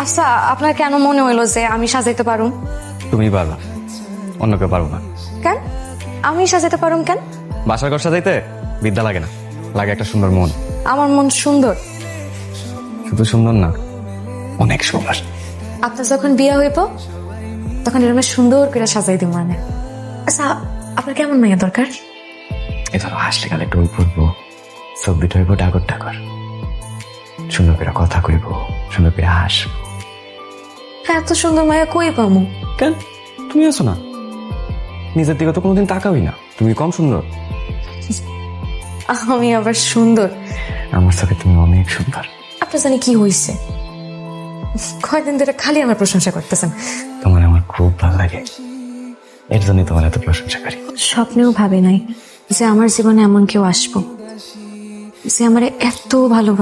আচ্ছা, আপনার কেন মনে হইলো যে আমি সাজাইতে পারুম? তুমি পারবা, অন্য কেউ পারবো না। কেন আমি সাজাইতে পারুম কেন? বাসার ঘর সাজাইতে বিদ্যা লাগে না, লাগে একটা সুন্দর মন। আমার মন সুন্দর। শুধু সুন্দর না, অনেক সুন্দর। আপনার যখন বিয়ে হইব তখন এরকম সুন্দর করে সাজাই দিব মানে। আচ্ছা, আপনার কেমন মেয়ে দরকার? এ ধরো হাসলে গালে টোল পড়বো, ছবি হইব ডাগর ডাগর, সুন্দর করে কথা কইব, সুন্দর করে হাসবো। এত সুন্দর মায়া কই পামু? কেন তুমি আছো না? নিজের দিকে তো কোনোদিন তাকাবি না, তুমি কম সুন্দর? আমি আবার সুন্দর? আমার চোখে তুমি অনেক সুন্দর। আপনার জানি কি হয়েছে, কয়দিন ধরে খালি আমার প্রশংসা করতেছেন। তোমার আমার খুব ভালো লাগে, এর জন্য তোমার এত প্রশংসা করি। স্বপ্নেও ভাবে নাই যে আমার জীবনে এমন কেউ আসবো যে আমার এত ভালো